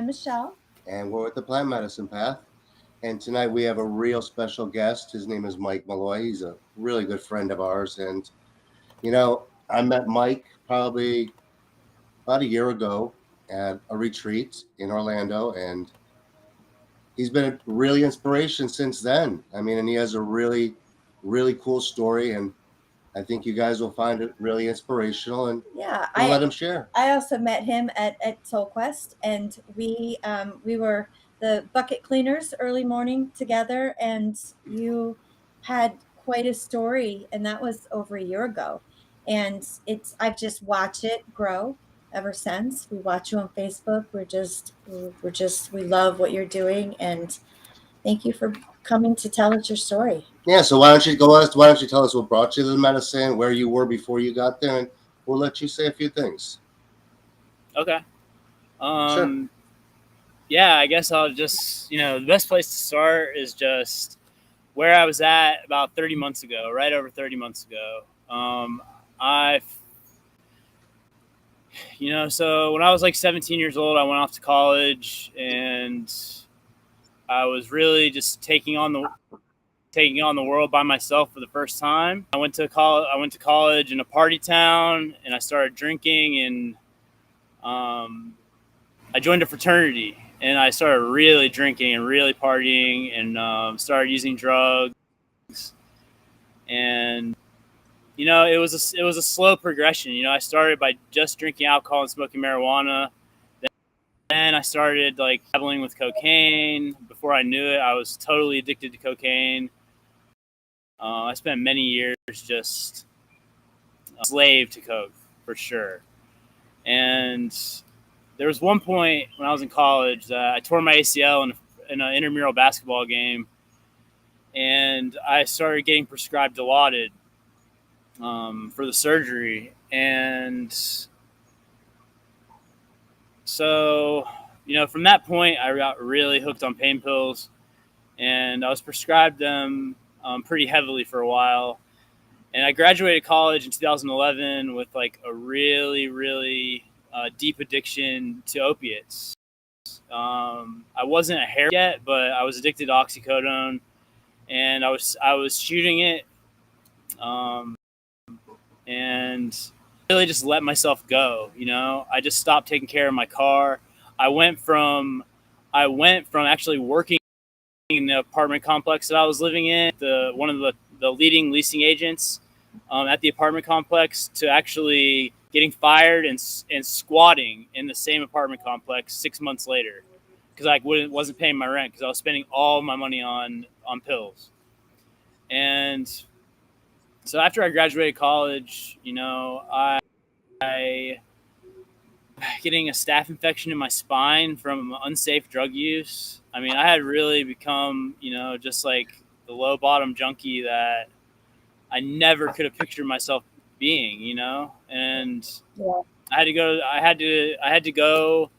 Michelle. And we're with the Plant Medicine Path. And tonight we have a real special guest. His name is Mike Malloy. He's a really good friend of ours. And, I met Mike probably about a year ago at a retreat in Orlando. And he's been a really inspiration since then. I mean, and he has a really, really cool story. And I think you guys will find it really inspirational. And Yeah, we'll I let him share. I also met him at Soul Quest, and we were the bucket cleaners early morning together, and you had quite a story, and that was over a year ago, and I've just watched it grow ever since. We watch you on Facebook. We love what you're doing, and thank you for coming to tell us your story. Yeah, so why don't you tell us what brought you to the medicine, where you were before you got there, and we'll let you say a few things. Okay. Sure. Um, yeah, I guess I'll just, the best place to start is just where I was at about 30 months ago, right over 30 months ago. I, so when I was like 17 years old, I went off to college and I was really just taking on the world by myself for the first time. I went to college in a party town, and I started drinking, and I joined a fraternity, and I started really drinking and really partying, and started using drugs. And it was a slow progression. I started by just drinking alcohol and smoking marijuana. Then I started like dabbling with cocaine. Before I knew it, I was totally addicted to cocaine. I spent many years just slave to coke for sure. And there was one point when I was in college that I tore my ACL in an intramural basketball game, and I started getting prescribed Dilaudid for the surgery. And so, from that point, I got really hooked on pain pills, and I was prescribed them pretty heavily for a while. And I graduated college in 2011 with like a really, really deep addiction to opiates. I wasn't a heroin yet, but I was addicted to oxycodone, and I was shooting it, um, and really just let myself go. I just stopped taking care of my car. I went from actually working in the apartment complex that I was living in, one of the leading leasing agents at the apartment complex, to actually getting fired and squatting in the same apartment complex 6 months later because I wasn't paying my rent because I was spending all my money on pills. And so after I graduated college, I getting a staph infection in my spine from unsafe drug use. I mean, I had really become, just like the low bottom junkie that I never could have pictured myself being, and Yeah. I had to go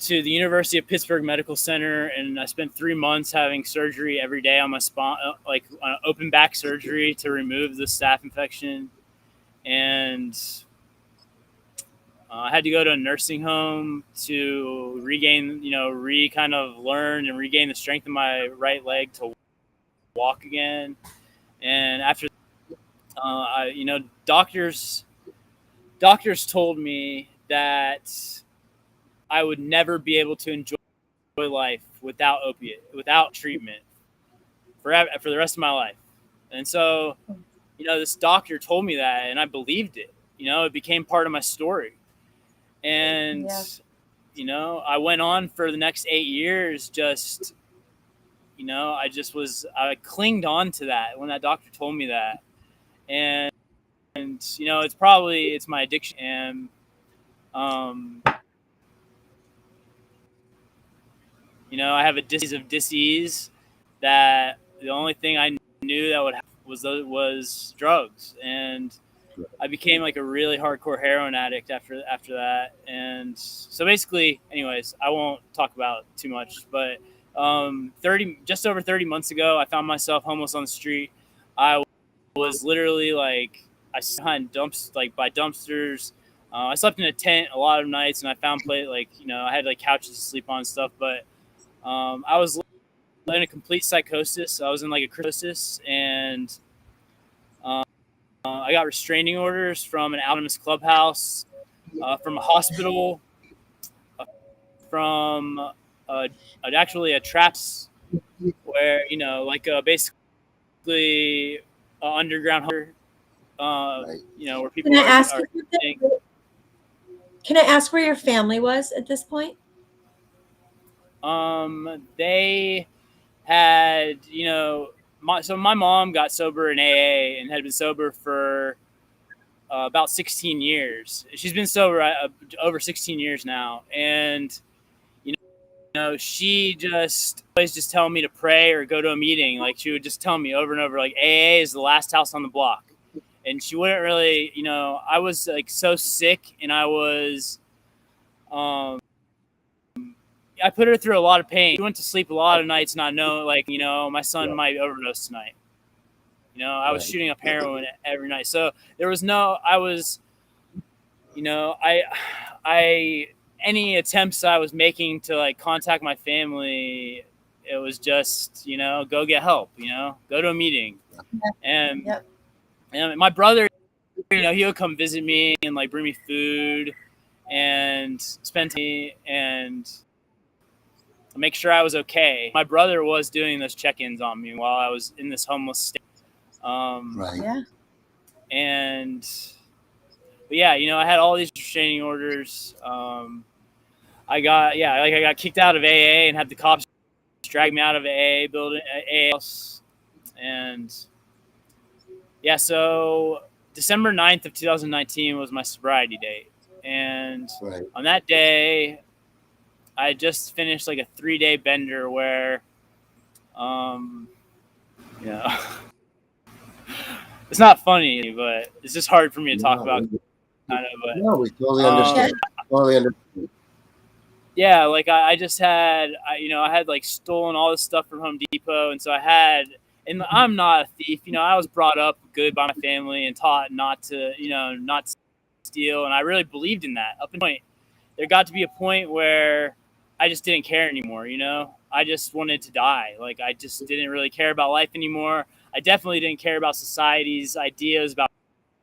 to the University of Pittsburgh Medical Center, and I spent 3 months having surgery every day on my spine, like open back surgery to remove the staph infection. And I had to go to a nursing home to regain, kind of learn and regain the strength in my right leg to walk again. And after, doctors told me that I would never be able to enjoy life without treatment for the rest of my life. And so, this doctor told me that, and I believed it. It became part of my story. And Yeah. I went on for the next 8 years. I clinged on to that when that doctor told me that. And it's my addiction. And um, I have a disease of disease that the only thing I knew that would happen was drugs. And I became like a really hardcore heroin addict after that. And so basically, anyways, I won't talk about too much, but just over 30 months ago, I found myself homeless on the street. I was literally like, I sat behind by dumpsters. I slept in a tent a lot of nights, and I found I had like couches to sleep on and stuff. But I was in a complete psychosis. I was in like a crisis, and uh, I got restraining orders from an anonymous clubhouse, from a hospital, from actually a traps where basically underground, Right. where Can people I are, ask are you something? Can I ask where your family was at this point? they had my mom got sober in AA and had been sober for about 16 years. She's been sober over 16 years now, and she just always just telling me to pray or go to a meeting. Like she would just tell me over and over, like AA is the last house on the block, and she wouldn't really, I was like so sick, and um, I put her through a lot of pain. She went to sleep a lot of nights not knowing, like, my son might overdose tonight. I was Right. shooting up heroin every night. So there was no, I was, I, any attempts I was making to like contact my family, it was just, go get help, go to a meeting. And, Yep. and my brother, he would come visit me and like bring me food and spend time and make sure I was okay. My brother was doing those check-ins on me while I was in this homeless state. Right. Yeah. And but yeah, I had all these restraining orders. I got kicked out of AA and had the cops drag me out of AA building, AA house, and yeah. So December 9th of 2019 was my sobriety date, and Right. on that day, I just finished like a 3-day bender where, um, you know, it's not funny, but it's just hard for me to talk No, about, kind of. no, we totally But Yeah. understand. Totally understand. yeah, like I just had, I had like stolen all this stuff from Home Depot, and so I had, and I'm not a thief. I was brought up good by my family and taught not to, not to steal, and I really believed in that. Up until point, there got to be a point where I just didn't care anymore. I just wanted to die. Like I just didn't really care about life anymore. I definitely didn't care about society's ideas about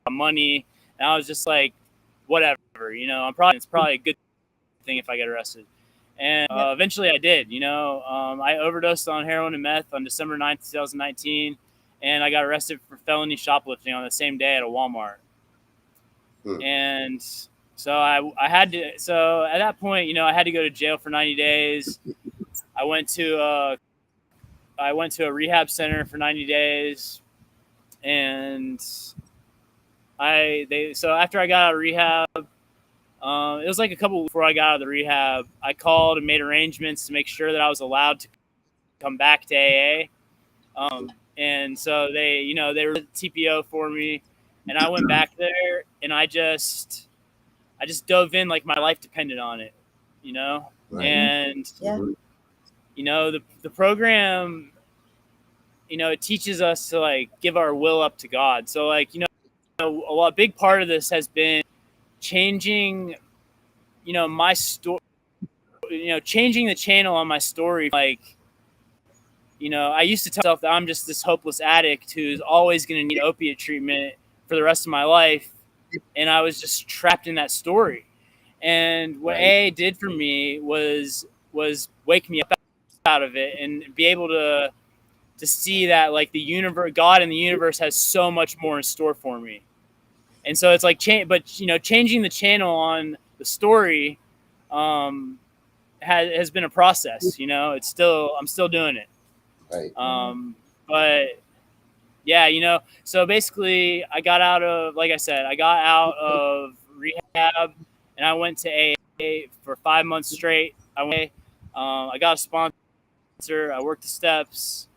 money, and I was just like, whatever. It's probably a good thing if I get arrested. And Yep. eventually I did. I overdosed on heroin and meth on December 9th, 2019, and I got arrested for felony shoplifting on the same day at a Walmart. Hmm. And so I had to. So at that point, I had to go to jail for 90 days. I went to a rehab center for 90 days, and so after I got out of rehab, it was like a couple weeks before I got out of the rehab. I called and made arrangements to make sure that I was allowed to come back to AA. And so they were TPO for me, and I went back there, and I just dove in like my life depended on it, Right. and Yeah. the program, it teaches us to like give our will up to God. So like a big part of this has been changing, my story, changing the channel on my story. Like, I used to tell myself that I'm just this hopeless addict who's always going to need opiate treatment for the rest of my life. And I was just trapped in that story. And what Right. AA did for me was wake me up out of it and be able to see that like the universe, God and the universe has so much more in store for me. And so it's like, changing the channel on the story, has been a process. I'm still doing it. Right. But yeah, so basically I got out of, like I said, I got out of rehab and I went to AA for 5 months straight. I got a sponsor. I worked the steps,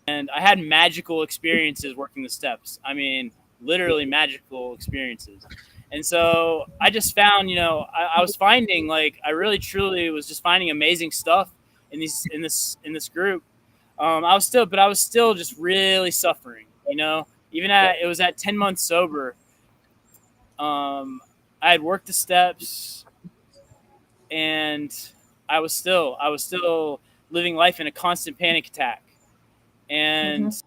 and I had magical experiences working the steps. I mean, literally magical experiences. And so I just found, I was finding, like, I really truly was just finding amazing stuff in this group. I was still just really suffering, even it was at 10 months sober. I I had worked the steps, and I was still living life in a constant panic attack. Mm-hmm. And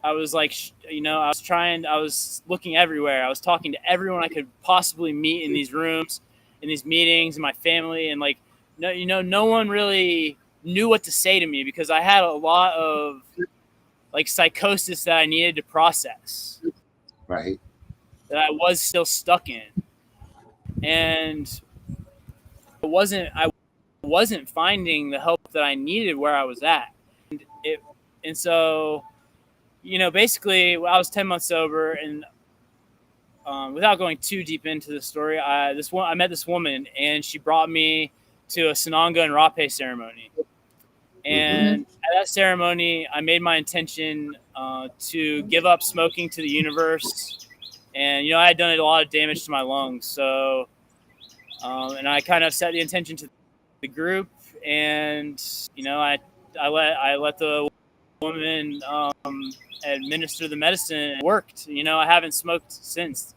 I was like, I was looking everywhere. I was talking to everyone I could possibly meet in these rooms, in these meetings, and my family, and like, no one really knew what to say to me because I had a lot of like psychosis that I needed to process, Right. that I was still stuck in, and I wasn't finding the help that I needed where I was at, and so basically, I was 10 months sober, and without going too deep into the story, I met this woman, and she brought me to a Sananga and Rape ceremony. Mm-hmm. And at that ceremony, I made my intention to give up smoking to the universe. And I had done a lot of damage to my lungs, so and I kind of set the intention to the group, and I let the woman administer the medicine. It worked. I haven't smoked since.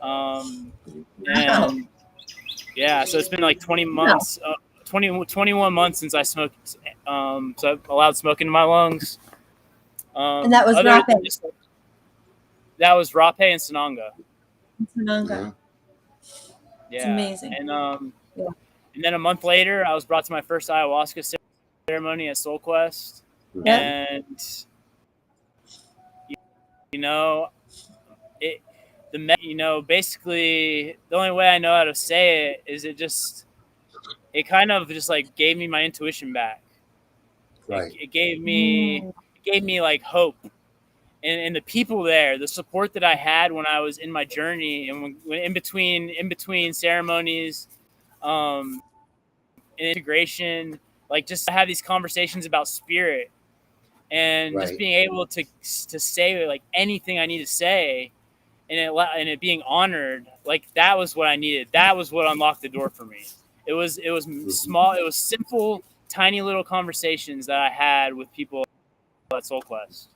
Wow. And yeah, so it's been like 20 Wow. months, 21 months since I smoked. So I've allowed smoke into my lungs. And that was Other Rape than just that was Rape and Sananga. in Sananga. Yeah. It's Yeah, amazing. Yeah. and then a month later, I was brought to my first ayahuasca ceremony at Soul Quest, Yeah. and you know, it basically the only way I know how to say it is it kind of just like gave me my intuition back. Right. It gave me like hope, and the people there, the support that I had when I was in my journey, and when in between ceremonies, and integration, like just to have these conversations about spirit, and just Right. being able to say like anything I need to say, and it being honored, like that was what I needed. That was what unlocked the door for me. It was small. It was simple, tiny little conversations that I had with people at Soul Quest.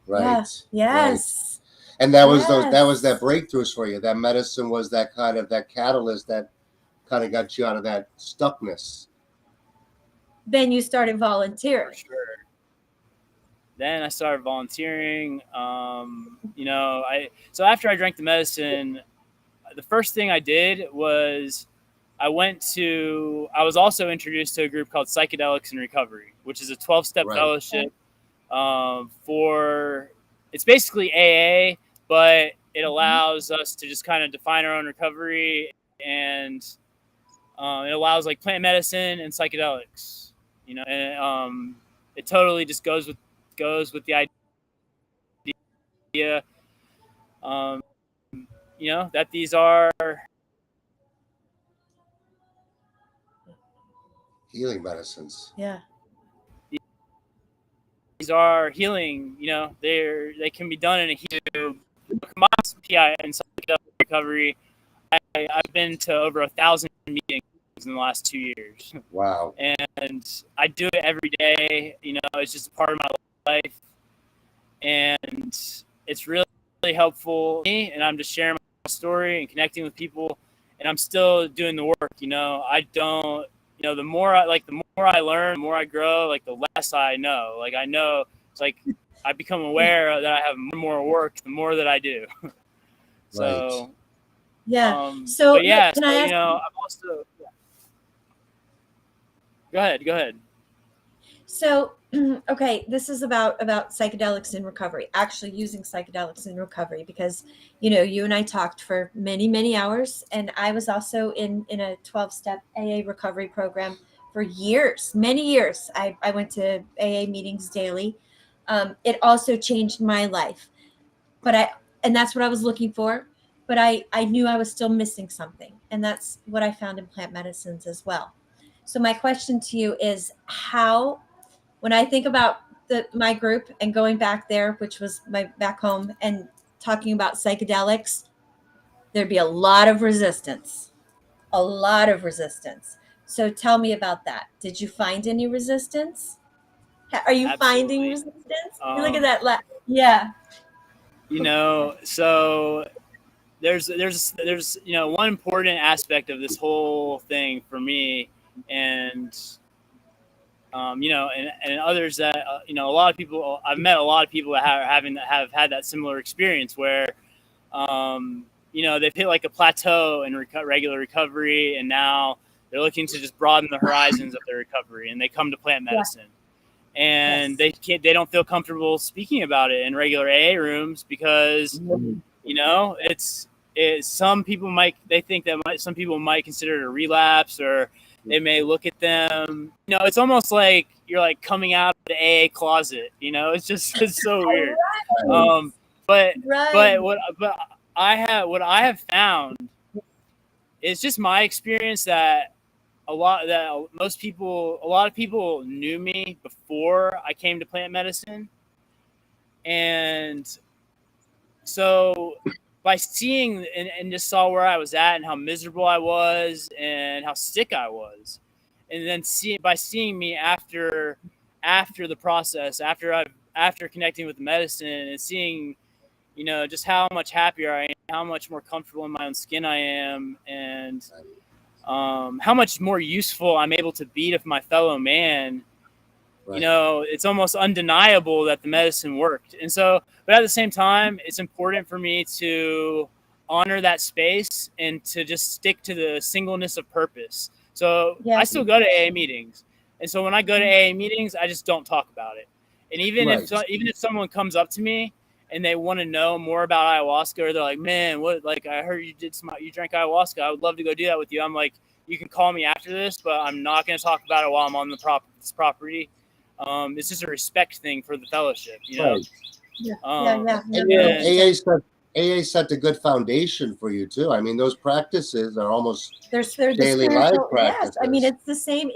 Yeah. Right. Yes. And that was that Yes. breakthroughs for you. That medicine was that kind of that catalyst that kind of got you out of that stuckness. Then you started For volunteering. sure. Then I started volunteering. So after I drank the medicine, the first thing I did was I was also introduced to a group called Psychedelics in Recovery, which is a 12-step Right. fellowship it's basically AA, but it allows us to just kind of define our own recovery, and it allows like plant medicine and psychedelics, and it totally just goes with the idea, um, that Healing medicines. Yeah. these are healing. They can be done in a healing. PI and psychedelic recovery. I've been to over 1,000 meetings in the last 2 years, Wow. and I do it every day. It's just a part of my life, and it's really, really helpful to me. And I'm just sharing my story and connecting with people, and I'm still doing the work. I don't. The more I learn, the more I grow. Like the less I know. Like I know it's like I become aware that I have more work the more that I do. So, Yeah. So but yeah, can I ask? I've also. Go ahead. So, okay, this is about psychedelics in recovery. Actually, using psychedelics in recovery, because you and I talked for many, many hours, and I was also in a 12-step AA recovery program for years, many years. I went to AA meetings daily. It also changed my life, and that's what I was looking for. But I knew I was still missing something, and that's what I found in plant medicines as well. So my question to you is how, when I think about my group and going back there, which was my back home, and talking about psychedelics, there'd be a lot of resistance, a lot of resistance. So tell me about that. Did you find any resistance? Are you finding Absolutely. resistance? Look at that. Yeah. So there's one important aspect of this whole thing for me, and and others that a lot of people, I've met a lot of people that have had that similar experience where they've hit like a plateau in regular recovery, and now they're looking to just broaden the horizons of their recovery, and they come to plant medicine. And Yes. they don't feel comfortable speaking about it in regular AA rooms because some people might some people might consider it a relapse, or they may look at them. It's almost like you're like coming out of the AA closet. It's so weird. Right. But Right. what I have found is just my experience that a lot of people knew me before I came to plant medicine, and so by seeing and just saw where I was at and how miserable I was and how sick I was, and then seeing me after the process, after connecting with the medicine and seeing just how much happier I am, how much more comfortable in my own skin I am, and how much more useful I'm able to be to my fellow man. Right. It's almost undeniable that the medicine worked. And so, but at the same time, it's important for me to honor that space and to just stick to the singleness of purpose. So I Yes. still go to AA meetings. And so when I go to AA meetings, I just don't talk about it. And even if someone comes up to me and they want to know more about ayahuasca, or they're like, man, like I heard you drank ayahuasca. I would love to go do that with you. I'm like, you can call me after this, but I'm not going to talk about it while I'm on this property. It's just a respect thing for the fellowship, Right. Yeah. And AA set a good foundation for you too. I mean, those practices are almost they're the daily life spiritual. Yes, practices. I mean it's the same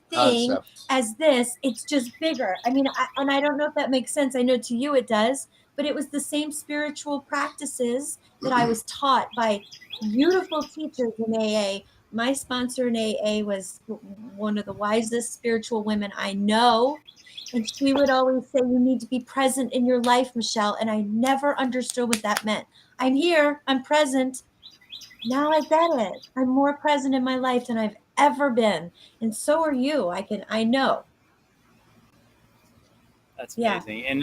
thing Concept. as this. It's just bigger. I mean, and I don't know if that makes sense. I know to you it does, but it was the same spiritual practices that I was taught by beautiful teachers in AA. My sponsor in AA was one of the wisest spiritual women I know. And she would always say, you need to be present in your life, Michelle. And I never understood what that meant. I'm here, I'm present. Now I get it. I'm more present in my life than I've ever been. And so are you. I know. That's Yeah. amazing. And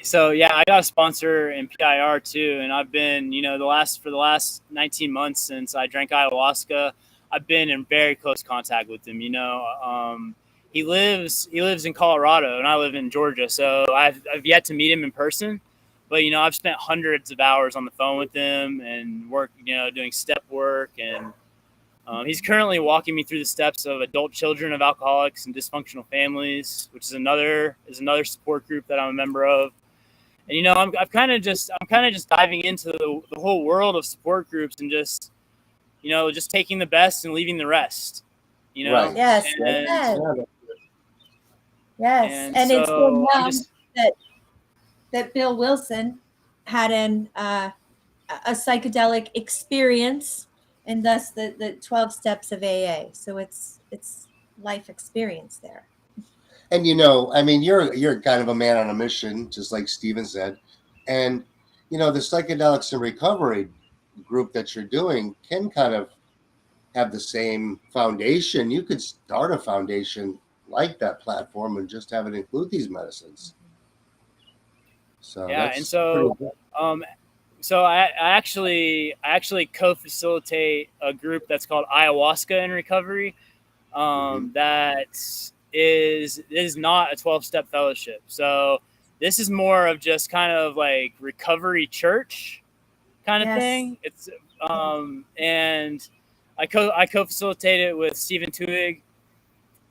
so yeah, I got a sponsor in PIR too, and I've been, for the last 19 months since I drank ayahuasca, I've been in very close contact with him. He lives in Colorado, and I live in Georgia, so I've yet to meet him in person. But I've spent hundreds of hours on the phone with him and doing step work, and he's currently walking me through the steps of adult children of alcoholics and dysfunctional families, which is another support group that I'm a member of. And I'm kind of just diving into the whole world of support groups, and just taking the best and leaving the rest. Right. Yes. Yes. And it's so that Bill Wilson had a psychedelic experience, and thus the 12 steps of AA. So it's life experience there. And I mean, you're kind of a man on a mission, just like Steven said. And the psychedelics and recovery group that you're doing can kind of have the same foundation. You could start a foundation like that platform and just have it include these medicines. So yeah, that's and so so I actually co-facilitate a group that's called Ayahuasca in Recovery. That is not a 12-step fellowship. So this is more of just kind of like recovery church kind of thing. It's and I co-facilitate it with Stephen Tuig.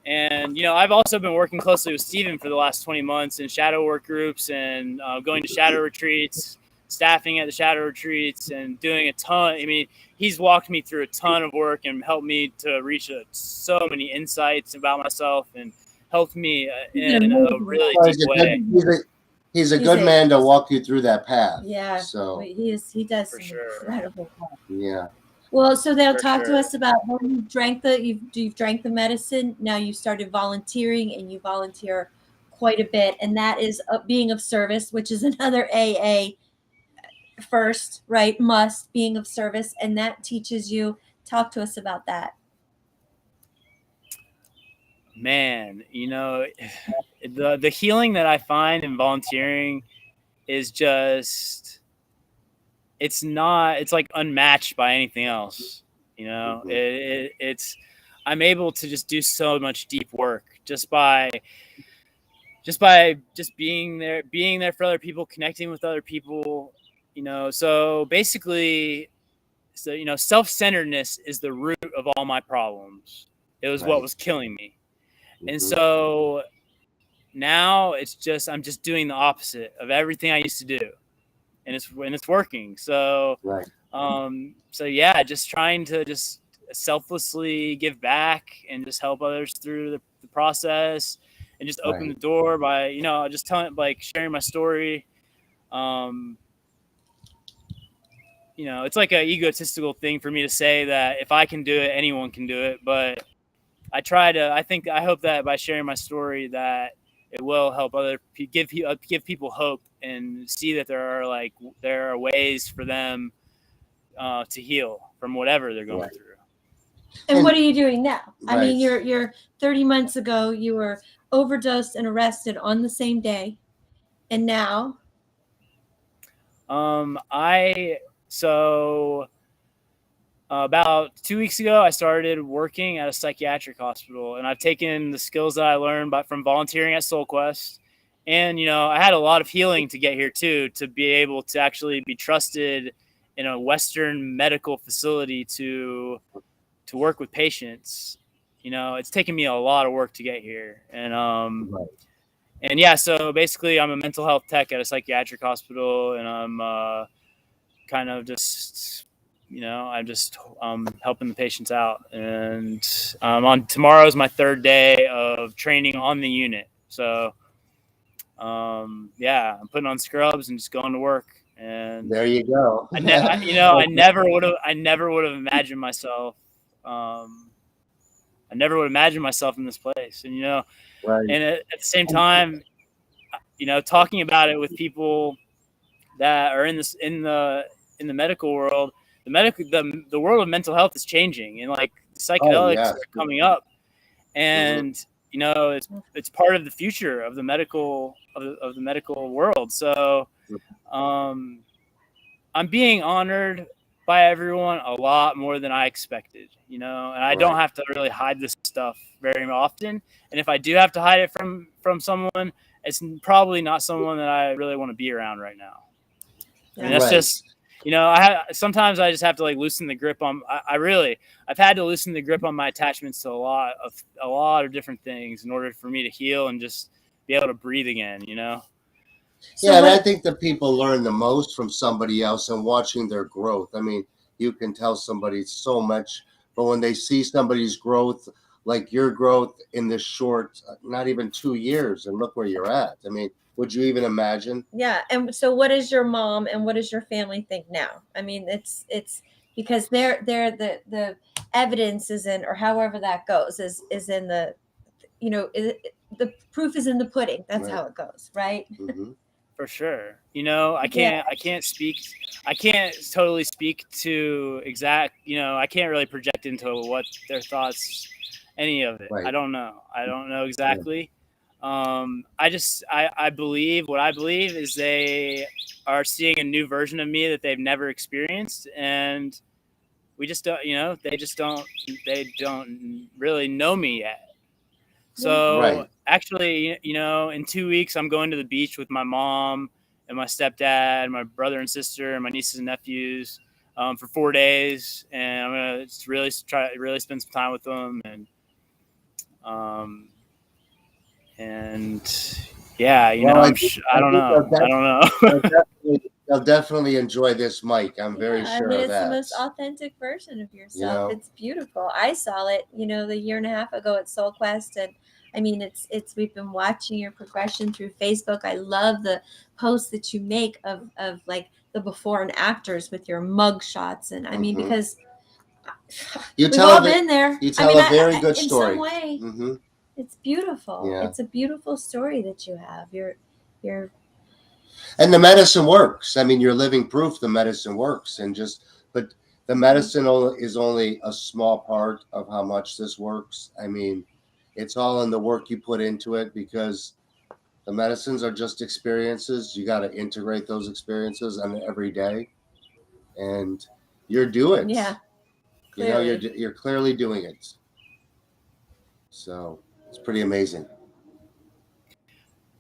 And I've also been working closely with Stephen for the last 20 months in shadow work groups, and going to shadow retreats, staffing at the shadow retreats, and doing a ton. I mean, he's walked me through a ton of work and helped me to reach so many insights about myself, and helped me in a really deep way. He's a good man to walk you through that path. Yeah. So he does for some sure. incredible work. Yeah. Well, so they'll talk to us about when you've drank the medicine. Now you started volunteering, and you volunteer quite a bit, and that is being of service, which is another AA first, right? Must, being of service, and that teaches you. Talk to us about that. Man, the healing that I find in volunteering is just it's like unmatched by anything else. Mhm. It's I'm able to just do so much deep work just being there for other people, connecting with other people. So basically, self-centeredness is the root of all my problems. It was what Right. was killing me. And Mhm. so now I'm just doing the opposite of everything I used to do, and it's working. So Right. so yeah, just trying to just selflessly give back and just help others through the process, and just open Right. the door by just telling, like, sharing my story. um it's like a egotistical thing for me to say that if I can do it, anyone can do it. But I hope that by sharing my story, that it will help give people hope, and see that there are ways for them to heal from whatever they're going Right. through. And what And are you doing now? I right. mean, you're 30 months ago you were overdosed and arrested on the same day, and now I so About 2 weeks ago, I started working at a psychiatric hospital, and I've taken the skills that I learned from volunteering at SoulQuest. And I had a lot of healing to get here too, to be able to actually be trusted in a Western medical facility to work with patients. It's taken me a lot of work to get here, Right. and yeah. So basically, I'm a mental health tech at a psychiatric hospital, and I'm kind of just I'm just helping the patients out. And on tomorrow's my third day of training on the unit. So yeah, I'm putting on scrubs and just going to work. And There you go. I never would have imagined myself. I never would imagine myself in this place. And Right. at the same time, talking about it with people that are in the medical world. The world of mental health is changing, and like Oh psychedelics yes. are coming up, Hmm. and it's part of the future of the medical world. So um, I'm being honored by everyone a lot more than I expected, and I don't Right. have to really hide this stuff very often. And if I do have to hide it from someone, it's probably not someone that I really want to be around right now. I mean, yeah. that's Right. just, sometimes I just have to like loosen the grip on. I've had to loosen the grip on my attachments to a lot of different things in order for me to heal and just be able to breathe again. So Yeah, and I what? think that people learn the most from somebody else and watching their growth. I mean, you can tell somebody so much, but when they see somebody's growth, like your growth in this short, not even 2 years, and look where you're at. I mean, would you even imagine? Yeah, and so what does your mom and what does your family think now? I mean, it's because they're the evidence is in, or however that goes, is in the, the proof is in the pudding. That's Right. how it goes, right? Hmm. For sure. I Yeah, can't. I can't totally speak to exact. I can't really project into what their thoughts. Any of it. I Right. don't know. I don't know Right. exactly. I believe what I believe is they are seeing a new version of me that they've never experienced, and we just don't. They don't really know me yet. yeah. So Right. actually, in 2 weeks, I'm going to the beach with my mom and my stepdad, my brother and sister, and my nieces and nephews for 4 days, and I'm gonna just really spend some time with them, um, and yeah, Well, I I don't think know, I don't know. they'll definitely enjoy this, Mike. I'm very Yeah, I sure mean, of it's the that. most authentic version of You yourself. know. It's beautiful. I saw it, the year and a half ago at Soul Quest, and I mean, it's we've been watching your progression through Facebook. I love the posts that you make of like the before and afters with your mug shots, and I mean, Hmm. because You we've tell all a been there. you I tell mean, a very good in some story. way, Hmm. it's beautiful. Yeah. It's a beautiful story that you have. You're And the medicine works. I mean, you're living proof the medicine works. But the Mhm. medicine is only a small part of how much this works. I mean, it's all in the work you put into it because the medicines are just experiences. You got to integrate those experiences on every day, and you're doing it. Yeah, You know, clearly. you're clearly doing it. So it's pretty amazing.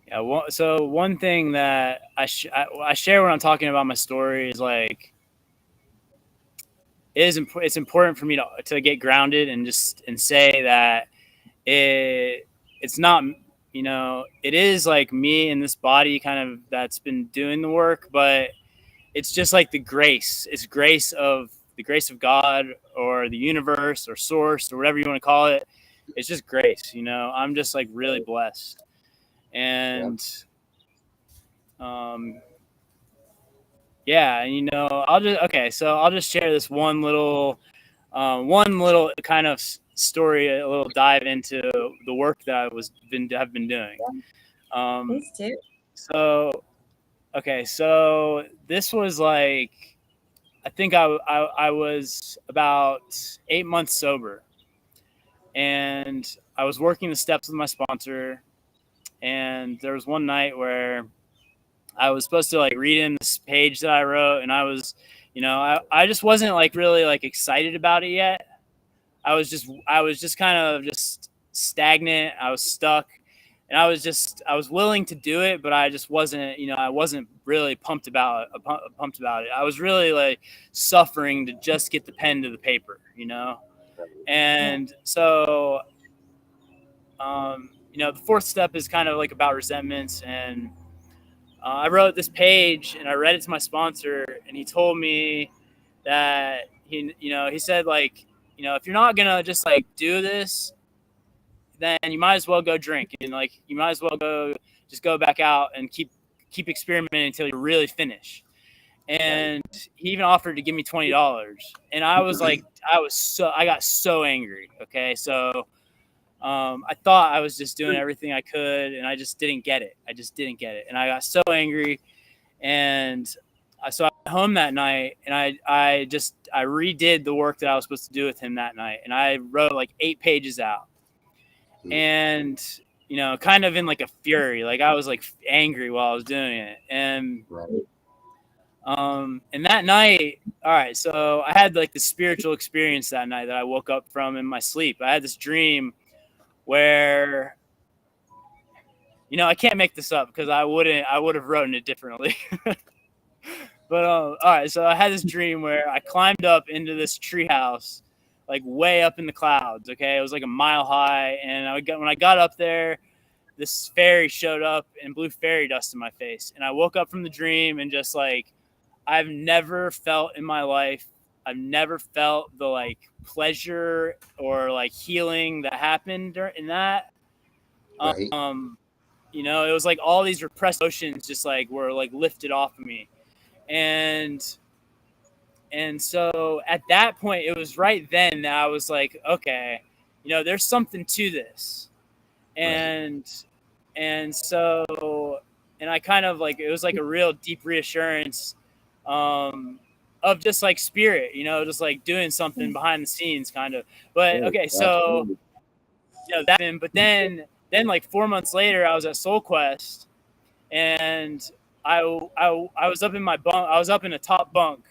Yeah. So one thing that I share when I'm talking about my story is like it's important for me to get grounded and just and say that it's not, it is like me and this body kind of that's been doing the work, but it's just like the grace of God or the universe or source or whatever you want to call it. It's just grace. I'm just like really blessed. Yeah. And um yeah, and I'll just share this one little kind of story, a little dive into the work that have been doing. Yeah, Um, please do. so so this was like I think I was about 8 months sober, and I was working the steps with my sponsor, and there was one night where I was supposed to like read in this page that I wrote, and I just wasn't like really like excited about it yet. I was just kind of just stagnant. I was stuck, and I was willing to do it, but I just wasn't, I wasn't really pumped about it. I was really like suffering to just get the pen to the paper. Yeah. And so, the fourth step is kind of like about resentments. And I wrote this page and I read it to my sponsor, and he told me that he said like, if you're not gonna just like do this, then you might as well go drink, and like you might as well go back out and keep experimenting until you really finish. Right. And he even offered to give me $20, and I got so angry. Okay, so I thought I was just doing everything I could, and I just didn't get it. And I got so angry, and so I went home that night, and I redid the work that I was supposed to do with him that night, and I wrote like 8 pages out, and kind of in like a fury, like I was like angry while I was doing it, Right. and that night, all right, so I had like this spiritual experience that night that I woke up from in my sleep. I had this dream where I can't make this up because I would have written it differently. But all right, so I had this dream where I climbed up into this treehouse, like way up in the clouds. Okay, it was like a mile high, and when I got up there, this fairy showed up and blew fairy dust in my face, and I woke up from the dream and just like I've never felt in my life. I've never felt the like pleasure or like healing that happened in that. Right. Um, it was like all these repressed emotions just like were like lifted off of me, and so at that point, it was right then that I was like, okay, there's something to this. Right. And so and I kind of like, it was like a real deep reassurance, um of just like spirit, just like doing something behind the scenes kind of. But Right. okay, so Absolutely. that happened, but then like 4 months later, I was at Soul Quest, and I was up in my bunk. I was up in a top bunk,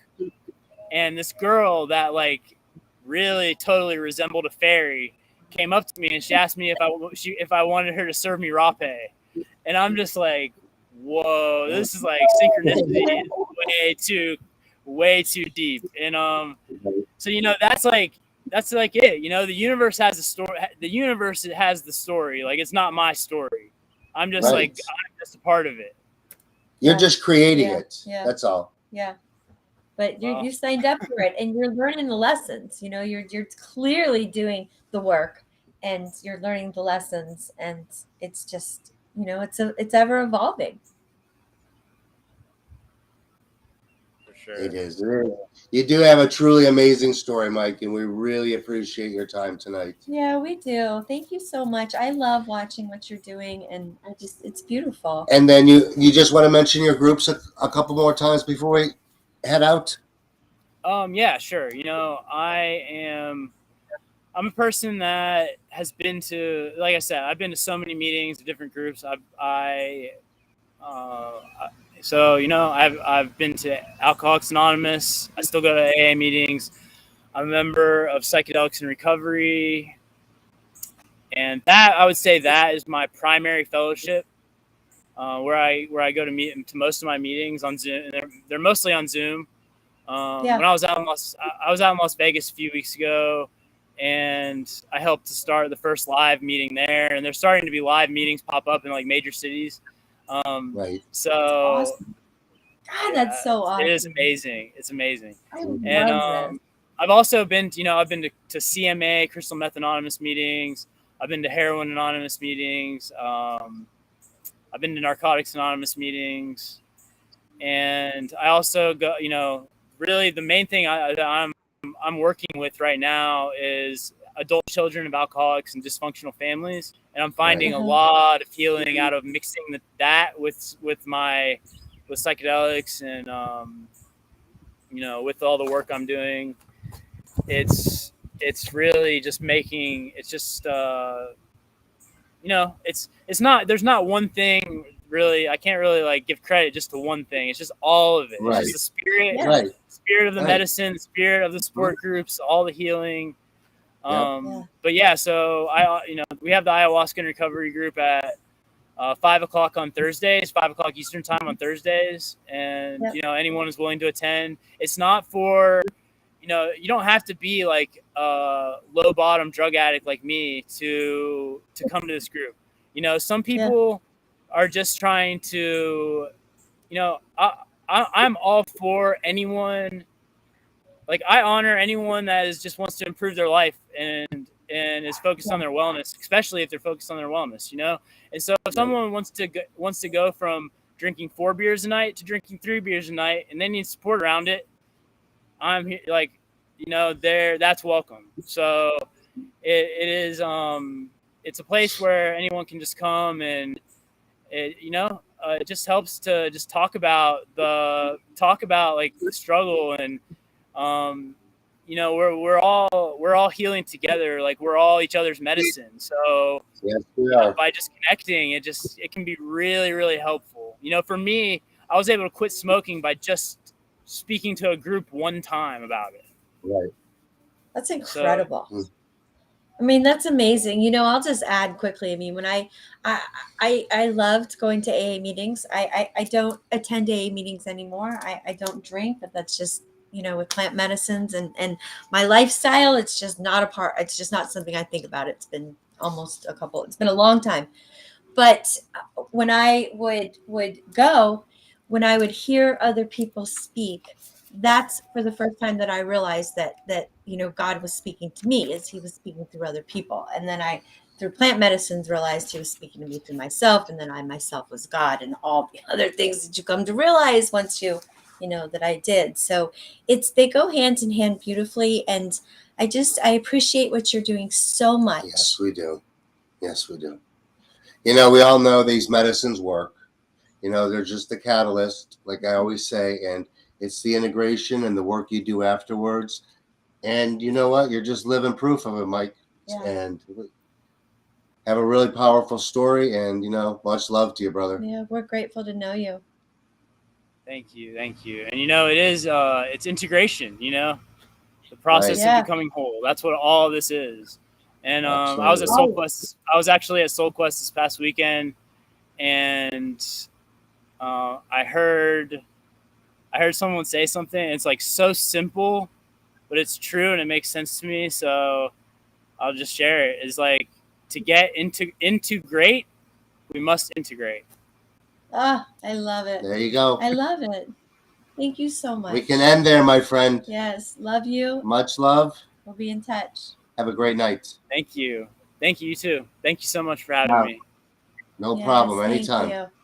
and this girl that like really totally resembled a fairy came up to me, and she asked me if I wanted her to serve me rape. And I'm just like, whoa, this is like synchronicity is way too deep. And so that's like it. The universe has a story. The universe has the story. Like, it's not my story. Right. I'm just a part of it. You're Yeah. just creating Yeah. it. Yeah. That's all. Yeah. But you Well, you signed up for it, and you're learning the lessons. You're clearly doing the work, and you're learning the lessons, and it's just, it's ever evolving. sure. It is. You do have a truly amazing story, Mike, and we really appreciate your time tonight. Yeah, we do. Thank you so much. I love watching what you're doing, and it's beautiful. And then you just want to mention your groups a couple more times before we head out? Yeah, sure. I'm a person that has been to, like I said, I've been to so many meetings of different groups. Uh, I've been to Alcoholics Anonymous. I still go to AA meetings. I'm a member of Psychedelics in Recovery, and that I would say that is my primary fellowship, where I go to meet to most of my meetings on Zoom. And they're mostly on Zoom. Yeah. When I was out in Las Vegas a few weeks ago, and I helped to start the first live meeting there. And there's starting to be live meetings pop up in like major cities. Right. So Awesome. God, that's so awesome. It is amazing. It's amazing. I And love this. I've also been, I've been to CMA, Crystal Meth Anonymous meetings. I've been to Heroin Anonymous meetings. I've been to Narcotics Anonymous meetings. And I also go, really the main thing I'm working with right now is adult children of alcoholics and dysfunctional families. And I'm finding a lot of healing out of mixing that with psychedelics and, with all the work I'm doing. It's really just making, it's just, it's not, there's not one thing really. I can't really like give credit just to one thing. It's just all of it. Right. It's just the spirit, Right. spirit of the medicine, the spirit of the support groups, all the healing. But yeah, so we have the Ayahuasca and Recovery group at 5 o'clock on Thursdays, 5 o'clock Eastern time on Thursdays. And, anyone is willing to attend. It's not for, you don't have to be like a low bottom drug addict like me to come to this group. Some people are just trying to, I'm all for anyone. Like I honor anyone that just wants to improve their life and is focused on their wellness, especially if they're focused on their wellness, And so if someone wants to go from drinking 4 beers a night to drinking 3 beers a night, and they need support around it, I'm here, like, that's welcome. So it is, it's a place where anyone can just come and it just helps to just talk about like the struggle and, we're all healing together. Like we're all each other's medicine. So yes, we are. By just connecting, it can be really, really helpful. For me, I was able to quit smoking by just speaking to a group one time about it. Right. That's incredible. I mean, that's amazing. I'll just add quickly. I mean, when I loved going to AA meetings. I don't attend AA meetings anymore. I don't drink, but that's just, with plant medicines and my lifestyle, it's just not it's just not something I think about. It's been it's been a long time. But when I would go, when I would hear other people speak, that's for the first time that I realized that God was speaking to me, as he was speaking through other people. And then I, through plant medicines, realized he was speaking to me through myself. And then I myself was God, and all the other things that you come to realize once that I did. So they go hand in hand beautifully. And I appreciate what you're doing so much. Yes, we do. Yes, we do. We all know these medicines work. They're just the catalyst, like I always say, and it's the integration and the work you do afterwards. And you know what? You're just living proof of it, Mike. Yeah. And have a really powerful story, and much love to you, brother. Yeah, we're grateful to know you. Thank you. And it is it's integration, the process of becoming whole. That's what all this is. And I was at Soul Quest. I was actually at Soul Quest this past weekend, and I heard someone say something. It's like so simple, but it's true and it makes sense to me. So I'll just share it. It's like, to get into great, we must integrate. Ah, I love it. There you go. I love it. Thank you so much. We can end there, my friend. Yes. Love you. Much love. We'll be in touch. Have a great night. Thank you. You too. Thank you so much for having me. No problem. Anytime. Thank you.